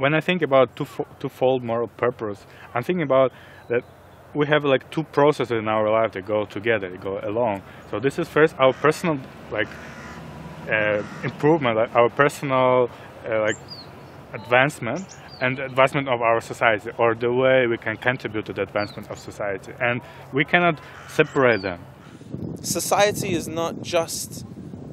When I think about twofold moral purpose, I'm thinking about that we have like two processes in our life that go together, they go along. So this is first our personal improvement, our personal advancement, and the advancement of our society, or the way we can contribute to the advancement of society. And we cannot separate them. Society is not just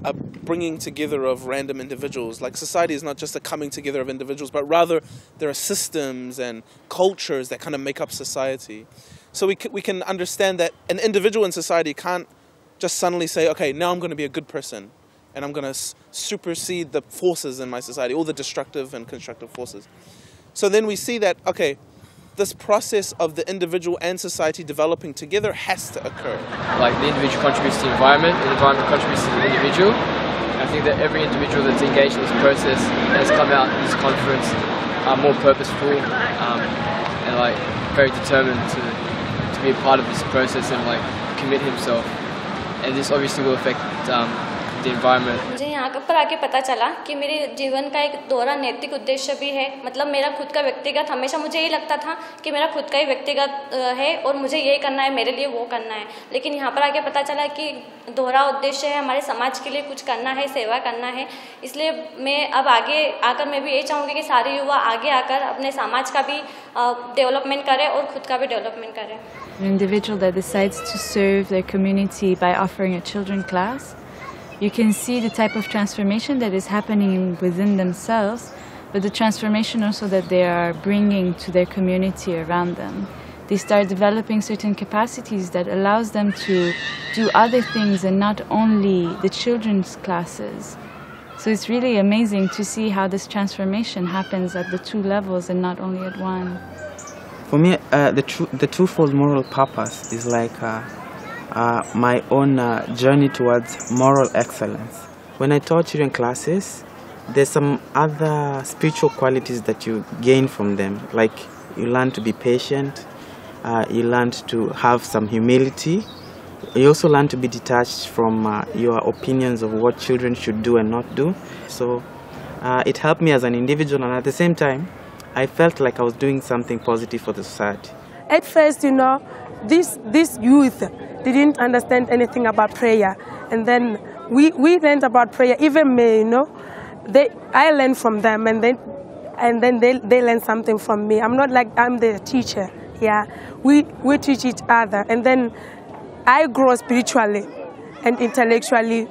a bringing together of random individuals. Like, society is not just a coming together of individuals, but rather there are systems and cultures that kind of make up society. So we can understand that an individual in society can't just suddenly say, okay, now I'm going to be a good person, and I'm going to supersede the forces in my society, all the destructive and constructive forces. So then we see that, okay, this process of the individual and society developing together has to occur. Like, the individual contributes to the environment contributes to the individual. I think that every individual that's engaged in this process has come out in this conference more purposeful and like very determined to be a part of this process and like commit himself. And this obviously will affect the environment. मुझे यहाँ पर आके पता चला कि मेरे जीवन का एक दोहरा नैतिक उद्देश्य भी है। मतलब मेरा खुद का व्यक्तिगत, हमेशा मुझे यही लगता था कि मेरा खुद का ही व्यक्तिगत है और मुझे ये करना है, मेरे लिए वो करना है। लेकिन यहाँ पर आके पता चला कि दोहरा उद्देश्य है, हमारे समाज के लिए कुछ करना है, सेवा करना है। इसलिए मैं अब आगे आकर मैं भी ये चाहूँगी कि सारे युवा आगे आकर अपने समाज का भी डेवलपमेंट करें और खुद का भी डेवलपमेंट करें। An individual that decides to serve their community by offering a children class, you can see the type of transformation that is happening within themselves, but the transformation also that they are bringing to their community around them. They start developing certain capacities that allows them to do other things and not only the children's classes. So it's really amazing to see how this transformation happens at the two levels and not only at one. For me, the twofold moral purpose is like my own journey towards moral excellence. When I taught children classes, there's some other spiritual qualities that you gain from them. Like, you learn to be patient, you learn to have some humility, you also learn to be detached from your opinions of what children should do and not do. So it helped me as an individual, and at the same time, I felt like I was doing something positive for the society. At first, you know, this youth didn't understand anything about prayer, and then we learned about prayer. Even me, you know, I learned from them, and then they learned something from me. I'm not like I'm the teacher. Yeah, we teach each other, and then I grow spiritually and intellectually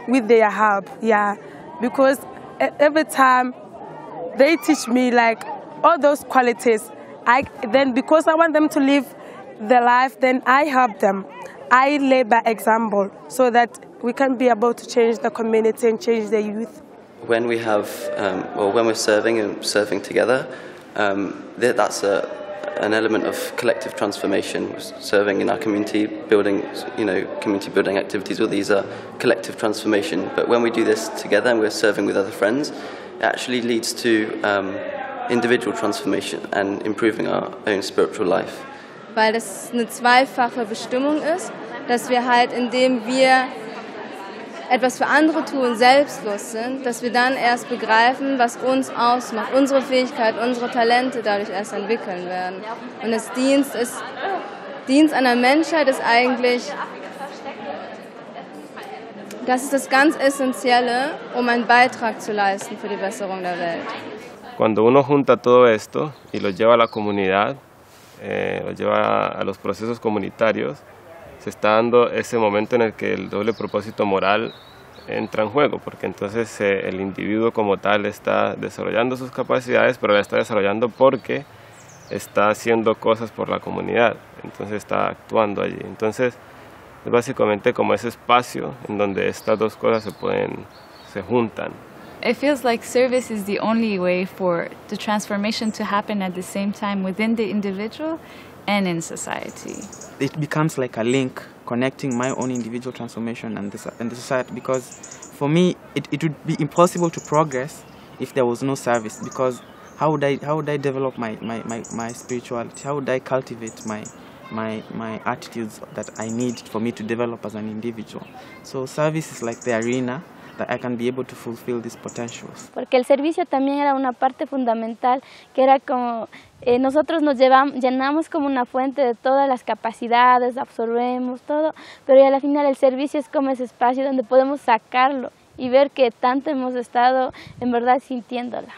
with their help. Yeah, because every time they teach me like all those qualities, then because I want them to live the life, then I help them. I lay by example so that we can be able to change the community and change the youth. When we have, or when we're serving together, that's an element of collective transformation. Serving in our community, building, community building activities. All these are collective transformation. But when we do this together and we're serving with other friends, it actually leads to individual transformation and improving our own spiritual life. Weil das eine zweifache Bestimmung ist, dass wir halt, indem wir etwas für andere tun, selbstlos sind, dass wir dann erst begreifen, was uns ausmacht, unsere Fähigkeit, unsere Talente dadurch erst entwickeln werden. Und das Dienst an der Menschheit ist eigentlich, das ist das ganz Essentielle, um einen Beitrag zu leisten für die Besserung der Welt. Cuando uno junta todo esto y lo lleva a la comunidad, lo lleva a los procesos comunitarios, se está dando ese momento en el que el doble propósito moral entra en juego, porque entonces el individuo como tal está desarrollando sus capacidades, pero la está desarrollando porque está haciendo cosas por la comunidad, entonces está actuando allí. Entonces es básicamente como ese espacio en donde estas dos cosas se juntan. It feels like service is the only way for the transformation to happen at the same time within the individual and in society. It becomes like a link connecting my own individual transformation and the society, because for me it would be impossible to progress if there was no service, because how would I develop my spirituality? How would I cultivate my attitudes that I need for me to develop as an individual? So service is like the arena that I can be able to fulfill these potentials. Porque el servicio también era una parte fundamental, que era como nosotros nos llenamos como una fuente de todas las capacidades, absorbemos todo, pero al final el servicio es como ese espacio donde podemos sacarlo y ver que tanto hemos estado en verdad sintiéndola.